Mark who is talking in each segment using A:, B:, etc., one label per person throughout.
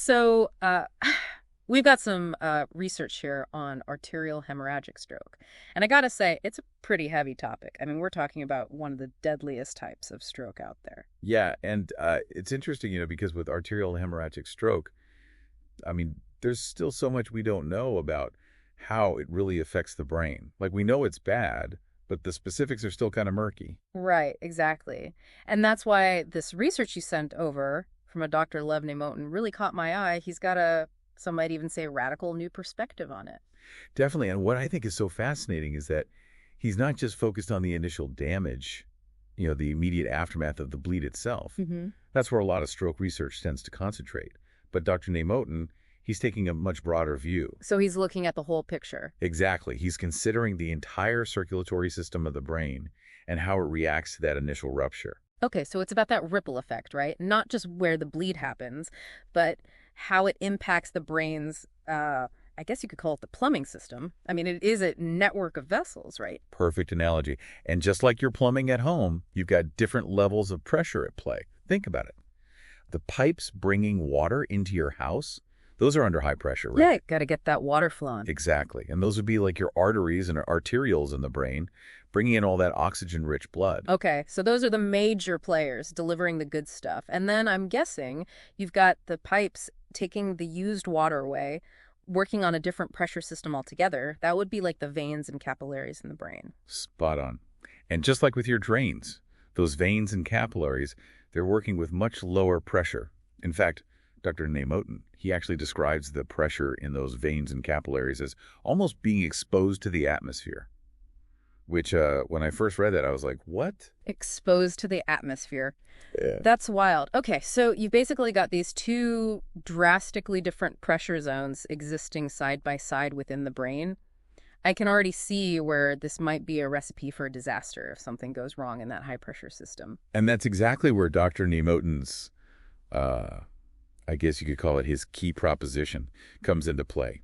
A: So, we've got some research here on arterial hemorrhagic stroke. And I gotta say, it's a pretty heavy topic. I mean, we're talking about one of the deadliest types of stroke out there.
B: Yeah, and it's interesting, because with arterial hemorrhagic stroke, I mean, there's still so much we don't know about how it really affects the brain. Like, we know it's bad, but the specifics are still kind of murky.
A: Right, exactly. And that's why this research you sent over from a Dr. Levne Moten really caught my eye. He's got some might even say, radical new perspective on it.
B: Definitely. And what I think is so fascinating is that he's not just focused on the initial damage, the immediate aftermath of the bleed itself.
A: Mm-hmm.
B: That's where a lot of stroke research tends to concentrate. But Dr. Moten, he's taking a much broader view.
A: So he's looking at the whole picture.
B: Exactly. He's considering the entire circulatory system of the brain and how it reacts to that initial rupture.
A: Okay, so it's about that ripple effect, right? Not just where the bleed happens, but how it impacts the brain's, I guess you could call it the plumbing system. I mean, it is a network of vessels, right?
B: Perfect analogy. And just like your plumbing at home, you've got different levels of pressure at play. Think about it. The pipes bringing water into your house, those are under high pressure, right?
A: Yeah, got to get that water flowing.
B: Exactly. And those would be like your arteries and arterioles in the brain, bringing in all that oxygen-rich blood.
A: Okay, so those are the major players delivering the good stuff. And then I'm guessing you've got the pipes taking the used water away, working on a different pressure system altogether. That would be like the veins and capillaries in the brain.
B: Spot on. And just like with your drains, those veins and capillaries, they're working with much lower pressure. In fact, Dr. Moten, he actually describes the pressure in those veins and capillaries as almost being exposed to the atmosphere. Which, when I first read that, I was like, what?
A: Exposed to the atmosphere.
B: Yeah.
A: That's wild. Okay, so you've basically got these two drastically different pressure zones existing side by side within the brain. I can already see where this might be a recipe for a disaster if something goes wrong in that high-pressure system.
B: And that's exactly where Dr. Moten's, I guess you could call it his key proposition, comes into play.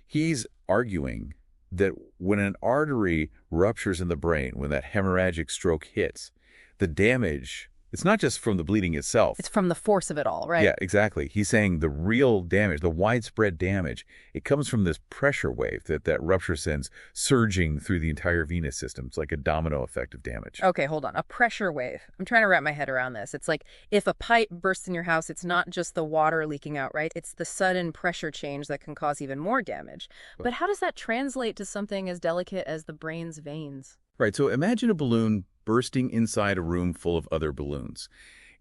B: He's arguing that when an artery ruptures in the brain, when that hemorrhagic stroke hits, the damage, it's not just from the bleeding itself.
A: It's from the force of it all, right?
B: Yeah, exactly. He's saying the real damage, the widespread damage, it comes from this pressure wave that rupture sends surging through the entire venous system. It's like a domino effect of damage.
A: Okay, hold on. A pressure wave. I'm trying to wrap my head around this. It's like if a pipe bursts in your house, it's not just the water leaking out, right? It's the sudden pressure change that can cause even more damage. But how does that translate to something as delicate as the brain's veins?
B: Right, so imagine a balloon bursting inside a room full of other balloons.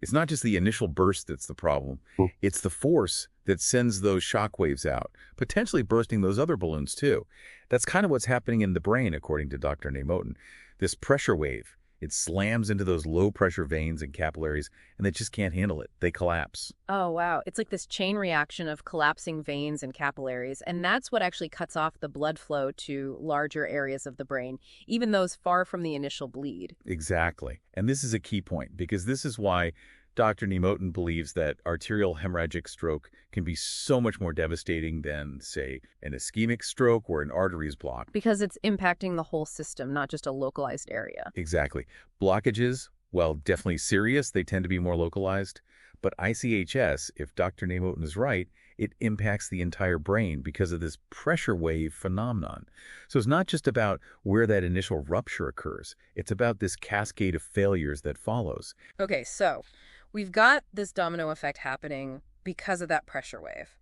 B: It's not just the initial burst that's the problem. It's the force that sends those shock waves out, potentially bursting those other balloons too. That's kind of what's happening in the brain, according to Dr. Moten. This pressure wave, it slams into those low-pressure veins and capillaries, and they just can't handle it. They collapse.
A: Oh, wow. It's like this chain reaction of collapsing veins and capillaries, and that's what actually cuts off the blood flow to larger areas of the brain, even those far from the initial bleed.
B: Exactly. And this is a key point, because this is why Dr. Moten believes that arterial hemorrhagic stroke can be so much more devastating than, say, an ischemic stroke where an artery is blocked.
A: Because it's impacting the whole system, not just a localized area.
B: Exactly. Blockages, well, definitely serious. They tend to be more localized. But ICHS, if Dr. Moten is right, it impacts the entire brain because of this pressure wave phenomenon. So it's not just about where that initial rupture occurs. It's about this cascade of failures that follows.
A: Okay, so we've got this domino effect happening because of that pressure wave.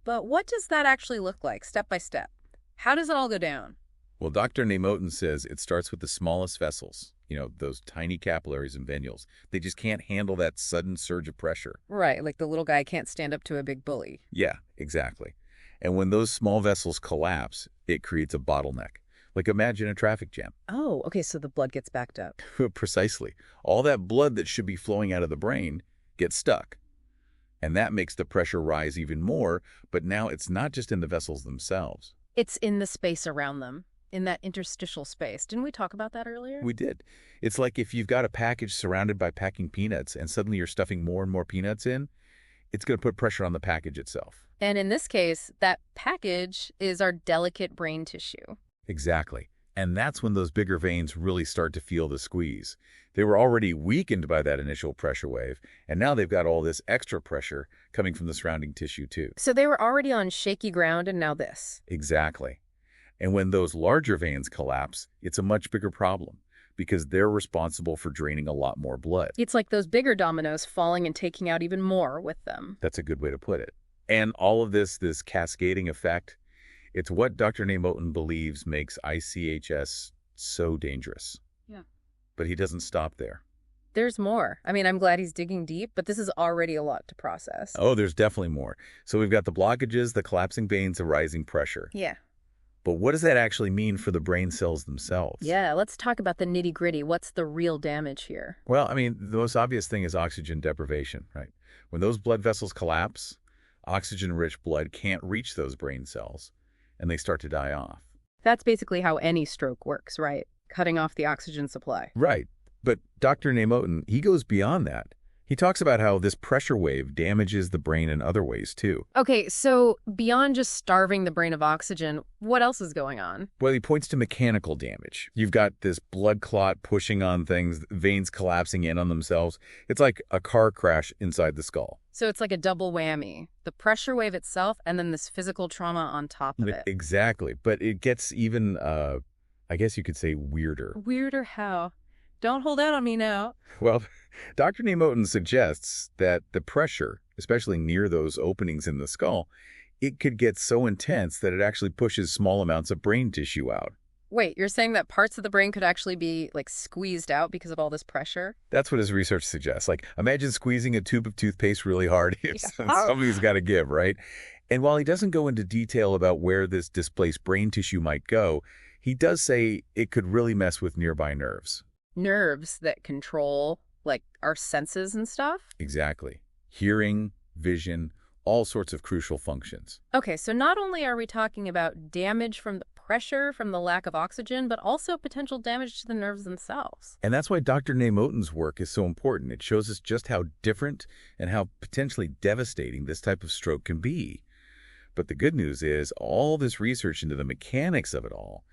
A: But what does that actually look like, step by step? How does it all go down?
B: Well, Dr. Moten says it starts with the smallest vessels, those tiny capillaries and venules. They just can't handle that sudden surge of pressure.
A: Right, like the little guy can't stand up to a big bully.
B: Yeah, exactly. And when those small vessels collapse, it creates a bottleneck. Like imagine a traffic jam.
A: Oh, okay, so the blood gets backed up.
B: Precisely. All that blood that should be flowing out of the brain gets stuck. And that makes the pressure rise even more, but now it's not just in the vessels themselves.
A: It's in the space around them, in that interstitial space. Didn't we talk about that earlier?
B: We did. It's like if you've got a package surrounded by packing peanuts and suddenly you're stuffing more and more peanuts in, it's going to put pressure on the package itself.
A: And in this case, that package is our delicate brain tissue.
B: Exactly. And that's when those bigger veins really start to feel the squeeze. They were already weakened by that initial pressure wave, and now they've got all this extra pressure coming from the surrounding tissue too.
A: So they were already on shaky ground, and now this.
B: Exactly. And when those larger veins collapse, it's a much bigger problem because they're responsible for draining a lot more blood.
A: It's like those bigger dominoes falling and taking out even more with them.
B: That's a good way to put it. And all of this cascading effect, it's what Dr. Namotin believes makes ICHS so dangerous.
A: Yeah.
B: But he doesn't stop there.
A: There's more. I mean, I'm glad he's digging deep, but this is already a lot to process.
B: Oh, there's definitely more. So we've got the blockages, the collapsing veins, the rising pressure.
A: Yeah.
B: But what does that actually mean for the brain cells themselves?
A: Yeah, let's talk about the nitty-gritty. What's the real damage here?
B: Well, I mean, the most obvious thing is oxygen deprivation, right? When those blood vessels collapse, oxygen-rich blood can't reach those brain cells, and they start to die off.
A: That's basically how any stroke works, right? Cutting off the oxygen supply.
B: Right. But Dr. Namotin, he goes beyond that. He talks about how this pressure wave damages the brain in other ways, too.
A: Okay, so beyond just starving the brain of oxygen, what else is going on?
B: Well, he points to mechanical damage. You've got this blood clot pushing on things, veins collapsing in on themselves. It's like a car crash inside the skull.
A: So it's like a double whammy. The pressure wave itself and then this physical trauma on top of it.
B: Exactly. But it gets even, I guess you could say, weirder.
A: Weirder how? Don't hold out on me now.
B: Well, Dr. Namotin suggests that the pressure, especially near those openings in the skull, it could get so intense that it actually pushes small amounts of brain tissue out.
A: Wait, you're saying that parts of the brain could actually be, like, squeezed out because of all this pressure?
B: That's what his research suggests. Like, imagine squeezing a tube of toothpaste really hard. Somebody's got to give, right? And while he doesn't go into detail about where this displaced brain tissue might go, he does say it could really mess with nearby nerves.
A: Nerves that control, like, our senses and stuff?
B: Exactly. Hearing, vision, all sorts of crucial functions.
A: Okay, so not only are we talking about damage from the pressure from the lack of oxygen, but also potential damage to the nerves themselves.
B: And that's why Dr. Namotin's work is so important. It shows us just how different and how potentially devastating this type of stroke can be. But the good news is all this research into the mechanics of it all,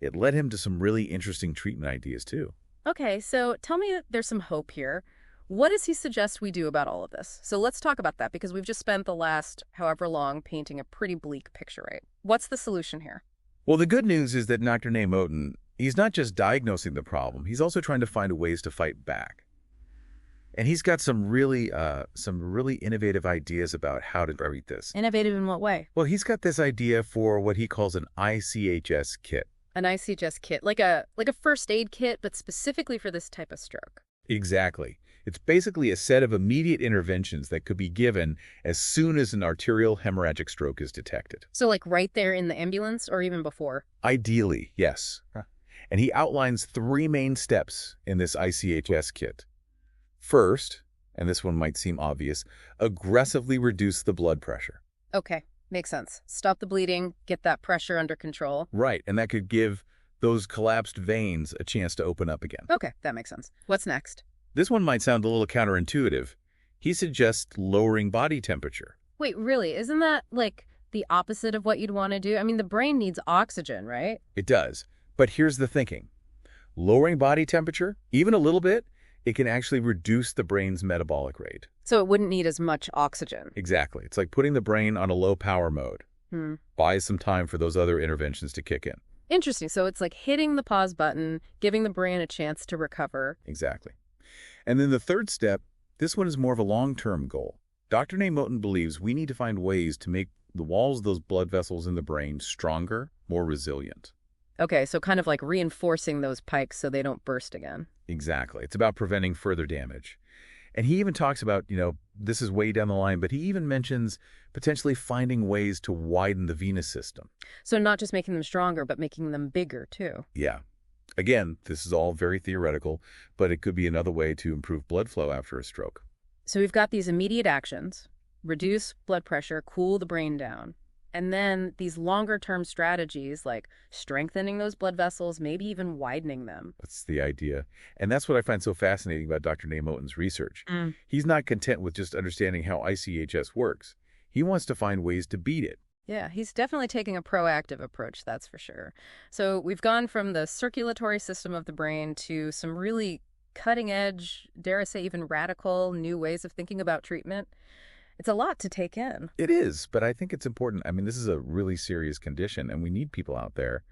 B: it led him to some really interesting treatment ideas too.
A: Okay, so tell me that there's some hope here. What does he suggest we do about all of this? So let's talk about that, because we've just spent the last however long painting a pretty bleak picture, right? What's the solution here?
B: Well, the good news is that Dr. Namotin, he's not just diagnosing the problem, he's also trying to find ways to fight back. And he's got some really innovative ideas about how to treat this.
A: Innovative in what way?
B: Well, he's got this idea for what he calls an ICHS kit.
A: An ICHS kit, like a first aid kit, but specifically for this type of stroke.
B: Exactly. It's basically a set of immediate interventions that could be given as soon as an arterial hemorrhagic stroke is detected.
A: So like right there in the ambulance or even before?
B: Ideally, yes. And he outlines 3 main steps in this ICHS kit. First, and this one might seem obvious, aggressively reduce the blood pressure.
A: Okay, makes sense. Stop the bleeding, get that pressure under control.
B: Right, and that could give those collapsed veins a chance to open up again.
A: Okay, that makes sense. What's next?
B: This one might sound a little counterintuitive. He suggests lowering body temperature.
A: Wait, really? Isn't that, like, the opposite of what you'd want to do? I mean, the brain needs oxygen, right?
B: It does. But here's the thinking. Lowering body temperature, even a little bit, it can actually reduce the brain's metabolic rate.
A: So it wouldn't need as much oxygen.
B: Exactly. It's like putting the brain on a low power mode. Buys some time for those other interventions to kick in.
A: Interesting. So it's like hitting the pause button, giving the brain a chance to recover.
B: Exactly. And then the third step, this one is more of a long-term goal. Dr. Namotin believes we need to find ways to make the walls of those blood vessels in the brain stronger, more resilient.
A: Okay, so kind of like reinforcing those pikes so they don't burst again.
B: Exactly. It's about preventing further damage. And he even talks about, this is way down the line, but he even mentions potentially finding ways to widen the venous system.
A: So not just making them stronger, but making them bigger too.
B: Yeah. Again, this is all very theoretical, but it could be another way to improve blood flow after a stroke.
A: So we've got these immediate actions, reduce blood pressure, cool the brain down. And then these longer-term strategies like strengthening those blood vessels, maybe even widening them.
B: That's the idea. And that's what I find so fascinating about Dr. Namotin's research. He's not content with just understanding how ICHS works. He wants to find ways to beat it.
A: Yeah, he's definitely taking a proactive approach, that's for sure. So we've gone from the circulatory system of the brain to some really cutting edge, dare I say even radical, new ways of thinking about treatment. It's a lot to take in.
B: It is, but I think it's important. I mean, this is a really serious condition, and we need people out there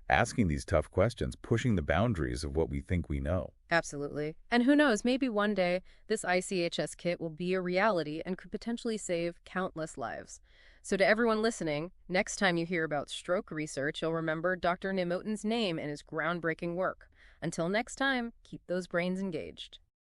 B: asking these tough questions, pushing the boundaries of what we think we know.
A: Absolutely. And who knows, maybe one day this ICHS kit will be a reality and could potentially save countless lives. So to everyone listening, next time you hear about stroke research, you'll remember Dr. Nimotin's name and his groundbreaking work. Until next time, keep those brains engaged.